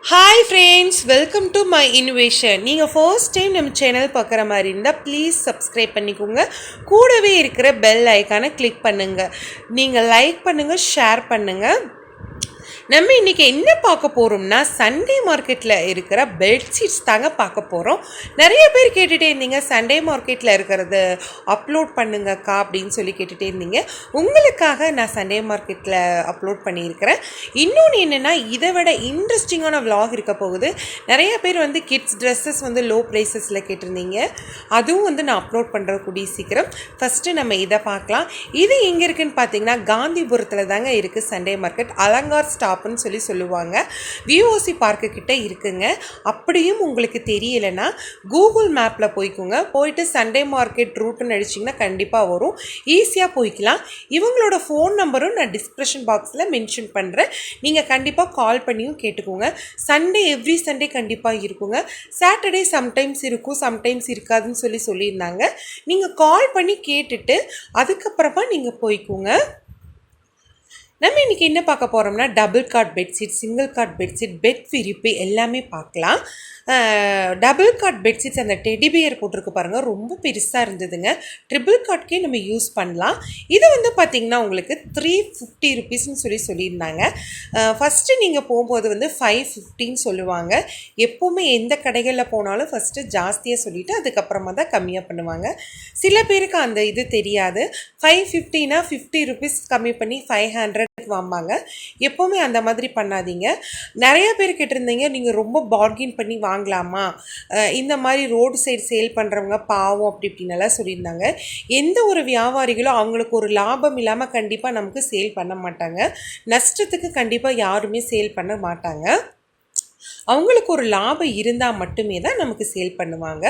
Hi friends, welcome to my innovation. நீங்கள் first time நம்ம channel பார்க்குற மாதிரி இருந்தால் ப்ளீஸ் சப்ஸ்கிரைப் பண்ணிக்கோங்க. கூடவே இருக்கிற பெல் ஐக்கானை கிளிக் பண்ணுங்கள். நீங்கள் லைக் பண்ணுங்கள், ஷேர் பண்ணுங்கள். நம்ம இன்றைக்கி என்ன பார்க்க போகிறோம்னா, சண்டே மார்க்கெட்டில் இருக்கிற பெட்ஷீட்ஸ் தாங்க பார்க்க போகிறோம். நிறைய பேர் கேட்டுகிட்டே இருந்தீங்க, சண்டே மார்க்கெட்டில் இருக்கிறது அப்லோட் பண்ணுங்கக்கா அப்படின்னு சொல்லி கேட்டுகிட்டே இருந்தீங்க. உங்களுக்காக நான் சண்டே மார்க்கெட்டில் அப்லோட் பண்ணியிருக்கிறேன். இன்னொன்று என்னென்னா, இதை விட இன்ட்ரெஸ்டிங்கான விலாக் இருக்க போகுது. நிறைய பேர் வந்து கிட்ஸ் ட்ரெஸ்ஸஸ் வந்து லோ ப்ரைஸஸில் கேட்டிருந்தீங்க. அதுவும் வந்து நான் அப்லோட் பண்ணுற கூடிய சீக்கிரம். ஃபஸ்ட்டு நம்ம இதை பார்க்கலாம். இது எங்கே இருக்குதுன்னு பார்த்தீங்கன்னா, காந்திபுரத்தில் தாங்க இருக்குது சண்டே மார்க்கெட். அலங்கார் ஸ்டாப்னு சொல்லி சொல்லுவாங்க. விஓசி பார்க்கு கிட்ட இருக்குங்க. அப்படியும் உங்களுக்கு தெரியலைன்னா கூகுள் மேப்பில் போய்க்குங்க. போயிட்டு சண்டே மார்க்கெட் ரூட்டுன்னு அடிச்சிங்கன்னா கண்டிப்பாக வரும். ஈஸியாக போய்க்கலாம். இவங்களோட ஃபோன் நம்பரும் நான் டிஸ்கிரிப்ஷன் பாக்ஸில் மென்ஷன் பண்ணுறேன். நீங்கள் கண்டிப்பாக கால் பண்ணியும் கேட்டுக்கோங்க. சண்டே எவ்ரி சண்டே கண்டிப்பாக இருக்குங்க. சாட்டர்டே சம்டைம்ஸ் இருக்கும், சம்டைம்ஸ் இருக்காதுன்னு சொல்லியிருந்தாங்க. நீங்கள் கால் பண்ணி கேட்டுட்டு அதுக்கப்புறமா நீங்கள் போய்க்குங்க. நம்ம இன்றைக்கி என்ன பார்க்க போகிறோம்னா, double cot bedsheet, single cot bedsheet, bed விரிப்பு எல்லாமே பார்க்கலாம். டபுள் காட் பெட்ஷீட்ஸ் அந்த டெடிபியர் போட்டிருக்கு பாருங்கள், ரொம்ப பெருசாக இருந்ததுங்க. ட்ரிபிள் காட்கே நம்ம யூஸ் பண்ணலாம். இது வந்து பார்த்திங்கன்னா உங்களுக்கு 350 ருபீஸ்ன்னு சொல்லியிருந்தாங்க. ஃபஸ்ட்டு நீங்கள் போகும்போது வந்து 550 சொல்லுவாங்க. எப்போவுமே எந்த கடைகளில் போனாலும் ஃபஸ்ட்டு ஜாஸ்தியாக சொல்லிவிட்டு அதுக்கப்புறமா தான் கம்மியாக பண்ணுவாங்க. சில பேருக்கு அந்த இது தெரியாது. 550னா 50 ருபீஸ் கம்மி பண்ணி 500 வாம்பாங்க. எப்போவுமே அந்த மாதிரி பண்ணாதீங்க. நிறைய பேர் கேட்டிருந்தீங்க, நீங்கள் ரொம்ப பார்கின் பண்ணி வாங்கலாமா, இந்த மாதிரி ரோடு சைடு சேல் பண்ணுறவங்க பாவம் அப்படி இப்படின்னெல்லாம் சொல்லியிருந்தாங்க. எந்த ஒரு வியாபாரிகளும் அவங்களுக்கு ஒரு லாபம் இல்லாமல் கண்டிப்பாக நமக்கு சேல் பண்ண மாட்டாங்க. நஷ்டத்துக்கு கண்டிப்பாக யாருமே சேல் பண்ண மாட்டாங்க. அவங்களுக்கு ஒரு லாபம் இருந்தால் மட்டுமே தான் நமக்கு சேல் பண்ணுவாங்க.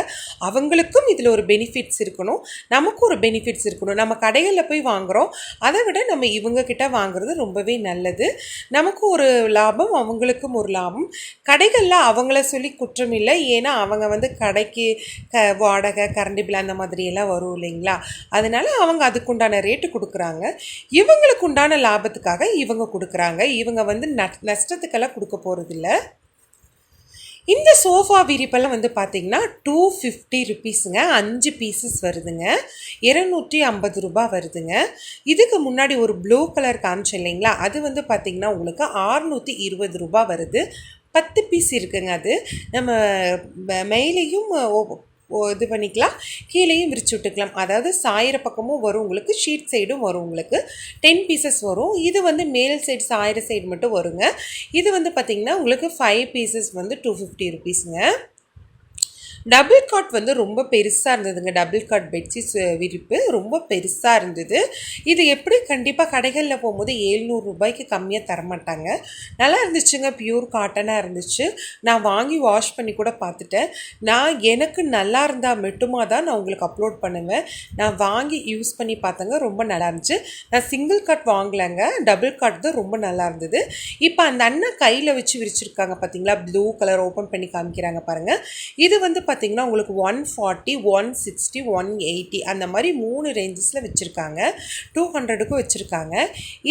அவங்களுக்கும் இதில் ஒரு பெனிஃபிட்ஸ் இருக்கணும், நமக்கும் ஒரு பெனிஃபிட்ஸ் இருக்கணும். நம்ம கடைகளில் போய் வாங்குகிறோம், அதை விட நம்ம இவங்கக்கிட்ட வாங்குறது ரொம்பவே நல்லது. நமக்கும் ஒரு லாபம், அவங்களுக்கும் ஒரு லாபம். கடைகளில் அவங்கள சொல்லி குற்றம் இல்லை. ஏன்னா அவங்க வந்து கடைக்கு வாடகை, கரண்ட் பில் அந்த மாதிரியெல்லாம் வரும் இல்லைங்களா. அதனால் அவங்க அதுக்குண்டான ரேட்டு கொடுக்குறாங்க. இவங்களுக்கு உண்டான லாபத்துக்காக இவங்க கொடுக்குறாங்க. இவங்க வந்து நஷ்டத்துக்கெல்லாம் கொடுக்க போகிறதில்ல. இந்த சோஃபா விரிப்பெல்லாம் வந்து பார்த்திங்கன்னா 250 ருபீஸுங்க. 5 பீசஸ் வருதுங்க. 250 ரூபா வருதுங்க. இதுக்கு முன்னாடி ஒரு ப்ளூ கலர் காமிச்சேன் இல்லைங்களா, அது வந்து பார்த்திங்கன்னா உங்களுக்கு 620 ரூபா வருது. 10 பீஸ் இருக்குங்க. அது நம்ம மேலேயும் இது பண்ணிக்கலாம், கீழேயும் விரிச்சு விட்டுக்கலாம். அதாவது சாயிர பக்கமும் வரும் உங்களுக்கு, ஷீட் சைடும் வரும் உங்களுக்கு. 10 பீசஸ் வரும். இது வந்து மேல் சைடு சாயிர சைடு மட்டும் வருங்க. இது வந்து பார்த்திங்கன்னா உங்களுக்கு 5 பீசஸ் வந்து 250 ருபீஸுங்க. டபுள் காட் வந்து ரொம்ப பெருசாக இருந்ததுங்க. டபுள் காட் பெட்ஷீட்ஸ் விரிப்பு ரொம்ப பெருசாக இருந்தது. இது எப்படி கண்டிப்பாக கடைகளில் போகும்போது 700 ரூபாய்க்கு கம்மியாக தரமாட்டாங்க. நல்லா இருந்துச்சுங்க, பியூர் காட்டனாக இருந்துச்சு. நான் வாங்கி வாஷ் பண்ணி கூட பார்த்துட்டேன். எனக்கு நல்லா இருந்தால் மட்டுமா தான் நான் உங்களுக்கு அப்லோட் பண்ணுவேன். நான் வாங்கி யூஸ் பண்ணி பார்த்தேங்க, ரொம்ப நல்லா இருந்துச்சு. நான் சிங்கிள் காட் வாங்கலைங்க, டபுள் காட் தான் ரொம்ப நல்லா இருந்தது. இப்போ அந்த அண்ணன் கையில் வச்சு விரிச்சிருக்காங்க பார்த்தீங்களா, ப்ளூ கலர் ஓப்பன் பண்ணி காமிக்கிறாங்க பாருங்கள். இது வந்து பார்த்திங்கன்னா உங்களுக்கு 140, 160, 180 அந்த மாதிரி 3 ரேஞ்சஸில் வச்சுருக்காங்க. 200க்கும் வச்சுருக்காங்க.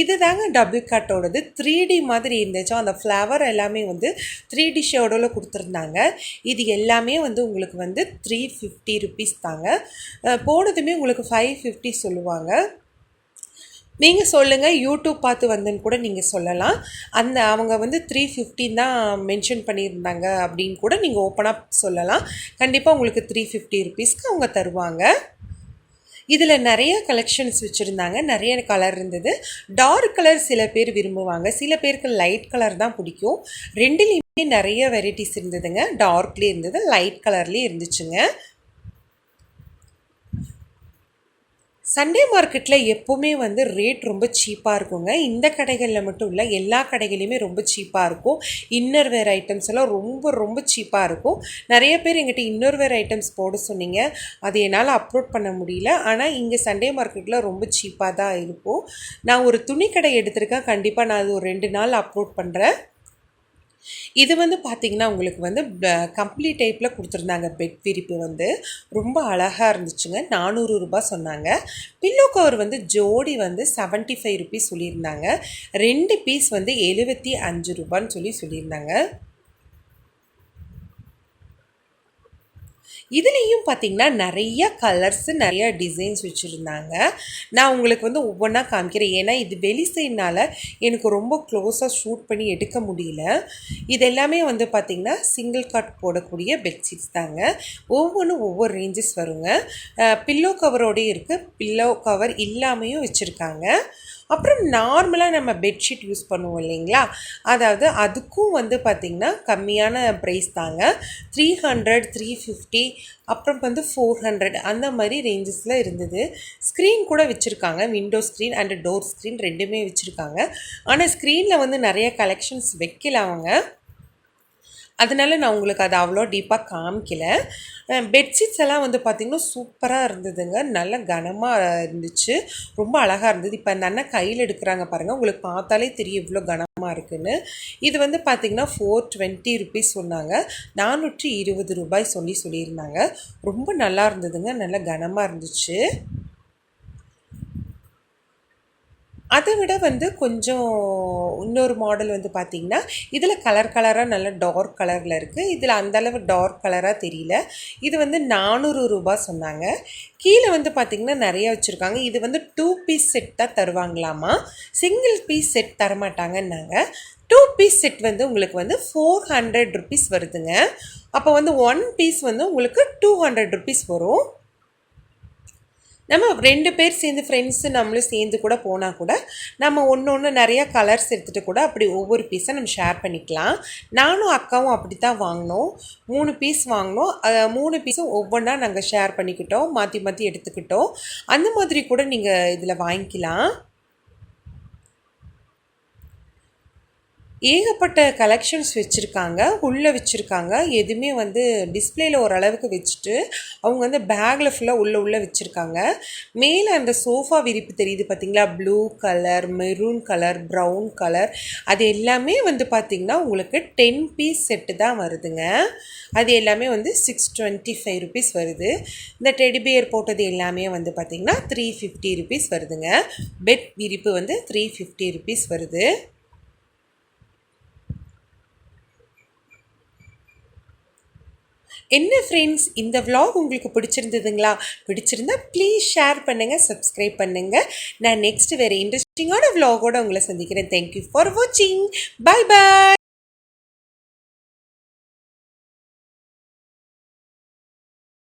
இது தாங்க டபுள் காட்டோடது. 3D மாதிரி இருந்துச்சோ, அந்த ஃப்ளவர் எல்லாமே வந்து 3D ஷேடோவில் கொடுத்துருந்தாங்க. இது எல்லாமே வந்து உங்களுக்கு வந்து 350 ருபீஸ் தாங்க. போனதுமே உங்களுக்கு 550 சொல்லுவாங்க. நீங்கள் சொல்லுங்கள், யூடியூப் பார்த்து வந்துன்னு கூட நீங்கள் சொல்லலாம். அவங்க வந்து 350 தான் மென்ஷன் பண்ணியிருந்தாங்க அப்படின்னு கூட நீங்கள் ஓப்பனாக சொல்லலாம். கண்டிப்பாக உங்களுக்கு 350 ருபீஸ்க்கு அவங்க தருவாங்க. இதில் நிறைய கலெக்ஷன்ஸ் வச்சுருந்தாங்க. நிறைய கலர் இருந்தது. டார்க் கலர் சில பேர் விரும்புவாங்க, சில பேருக்கு லைட் கலர் தான் பிடிக்கும். ரெண்டுலேயுமே நிறைய வெரைட்டிஸ் இருந்ததுங்க. டார்க்லேயே இருந்தது, லைட் கலர்லேயே இருந்துச்சுங்க. சண்டே மார்க்கெட்டில் எப்போவுமே வந்து ரேட் ரொம்ப சீப்பாக இருக்குங்க. இந்த கடைகளில் மட்டும் இல்லை, எல்லா கடைகளையுமே ரொம்ப சீப்பாக இருக்கும். இன்னர் வேர் ஐட்டம்ஸ் எல்லாம் ரொம்ப ரொம்ப சீப்பாக இருக்கும். நிறைய பேர் எங்கிட்ட இன்னர் வேர் ஐட்டம்ஸ் போட சொன்னீங்க, அது என்னால் அப்லோட் பண்ண முடியல. ஆனால் இங்கே சண்டே மார்க்கெட்டில் ரொம்ப சீப்பாக தான் இருக்கும். நான் ஒரு துணி கடை எடுத்திருக்கேன், கண்டிப்பாக நான் அது ஒரு 2 நாள் அப்லோட் பண்ணுறேன். இது வந்து பார்த்திங்கன்னா உங்களுக்கு வந்து கம்ப்ளீட் டைப்பில் கொடுத்துருந்தாங்க. பெட் விரிப்பு வந்து ரொம்ப அழகாக இருந்துச்சுங்க. 400 ரூபா சொன்னாங்க. பில்லோ கவர் வந்து ஜோடி வந்து 75 ருபீஸ் சொல்லியிருந்தாங்க. 2 பீஸ் வந்து 75 ரூபான்னு சொல்லியிருந்தாங்க. இதுலேயும் பார்த்திங்கன்னா நிறைய கலர்ஸு நிறைய டிசைன்ஸ் வச்சுருந்தாங்க. நான் உங்களுக்கு வந்து ஒவ்வொன்றா காமிக்கிறேன். ஏன்னா இது வெளி சைட்னால் எனக்கு ரொம்ப க்ளோஸாக ஷூட் பண்ணி எடுக்க முடியல. இது எல்லாமே வந்து பார்த்திங்கன்னா சிங்கிள் காட் போடக்கூடிய பெட்ஷீட்ஸ் தாங்க. ஒவ்வொன்றும் ஒவ்வொரு ரேஞ்சஸ் வருங்க. பில்லோ கவரோடய இருக்குது, பில்லோ கவர் இல்லாமையும் வச்சுருக்காங்க. அப்புறம் நார்மலாக நம்ம பெட்ஷீட் யூஸ் பண்ணுவோம் இல்லைங்களா, அதாவது அதுக்கும் வந்து பார்த்திங்கன்னா கம்மியான ப்ரைஸ் தாங்க. 300, 350, அப்புறம் வந்து 400 அந்த மாதிரி ரேஞ்சஸில் இருந்தது. ஸ்க்ரீன் கூட வச்சுருக்காங்க, window screen and door screen ரெண்டுமே வச்சுருக்காங்க. ஆனால் ஸ்க்ரீனில் வந்து நிறைய கலெக்ஷன்ஸ் வைக்கல அவங்க, அதனால நான் உங்களுக்கு அதை அவ்வளோ டீப்பாக காமிக்கல. பெட்ஷீட்ஸ் எல்லாம் வந்து பார்த்திங்கன்னா சூப்பராக இருந்ததுங்க, நல்ல கனமாக இருந்துச்சு, ரொம்ப அழகாக இருந்தது. இப்போ அந்த அண்ணன் கையில் எடுக்கிறாங்க பாருங்கள், உங்களுக்கு பார்த்தாலே தெரியும் இவ்வளோ கனமாக இருக்குதுன்னு. இது வந்து பார்த்திங்கன்னா 420 ருபீஸ் சொன்னாங்க, 420 ரூபாய் சொல்லியிருந்தாங்க. ரொம்ப நல்லா இருந்ததுங்க, நல்ல கனமாக இருந்துச்சு. அதை விட வந்து கொஞ்சம் இன்னொரு மாடல் வந்து பார்த்திங்கன்னா இதில் கலர் கலராக நல்ல டார்க் கலரில் இருக்குது. இதில் அந்தளவு டார்க் கலராக தெரியல. இது வந்து 400 ரூபாய் சொன்னாங்க. கீழே வந்து பார்த்திங்கன்னா நிறைய வச்சுருக்காங்க. இது வந்து 2 பீஸ் செட் தான் தருவாங்களாமா, சிங்கிள் பீஸ் செட் தரமாட்டாங்கன்னாங்க. 2 பீஸ் செட் வந்து உங்களுக்கு வந்து 400 ருபீஸ் வருதுங்க. அப்போ வந்து 1 பீஸ் வந்து உங்களுக்கு 200 ருபீஸ் வரும். நம்ம 2 பேர் சேர்ந்து ஃப்ரெண்ட்ஸு நம்மளும் சேர்ந்து கூட போனால் கூட நம்ம ஒன்று நிறையா கலர்ஸ் எடுத்துகிட்டு கூட அப்படி ஒவ்வொரு பீஸை நம்ம ஷேர் பண்ணிக்கலாம். நானும் அக்காவும் அப்படி தான் வாங்கினோம், 3 பீஸ் வாங்கினோம். 3 பீஸும் ஒவ்வொன்றா நாங்கள் ஷேர் பண்ணிக்கிட்டோம், மாற்றி மாற்றி எடுத்துக்கிட்டோம். அந்த மாதிரி கூட நீங்கள் இதில் வாங்கிக்கலாம். ஏகப்பட்ட கலெக்ஷன்ஸ் வச்சுருக்காங்க, உள்ளே வச்சுருக்காங்க. எதுவுமே வந்து டிஸ்பிளேயில் ஓரளவுக்கு வச்சுட்டு அவங்க வந்து பேக்கில் ஃபுல்லாக உள்ளே வச்சுருக்காங்க. மேலே அந்த சோஃபா விரிப்பு தெரியுது பார்த்திங்களா, blue colour, maroon colour, brown colour, அது எல்லாமே வந்து பார்த்திங்கன்னா உங்களுக்கு 10 பீஸ் செட்டு தான் வருதுங்க. அது எல்லாமே வந்து 625 ருபீஸ் வருது. இந்த டெடிபியர் போட்டது எல்லாமே வந்து பார்த்திங்கன்னா 350 ருபீஸ் வருதுங்க. பெட் விரிப்பு வந்து 350 ருபீஸ் வருது. என்ன ஃப்ரெண்ட்ஸ், இந்த vlog உங்களுக்கு பிடிச்சிருந்ததுங்களா? பிடிச்சிருந்தா ப்ளீஸ் ஷேர் பண்ணுங்கள், சப்ஸ்கிரைப் பண்ணுங்கள். நான் நெக்ஸ்ட் வேறு இன்ட்ரெஸ்டிங்கான vlogஓடு உங்களை சந்திக்கிறேன். தேங்க்யூ ஃபார் வாட்சிங். Bye bye.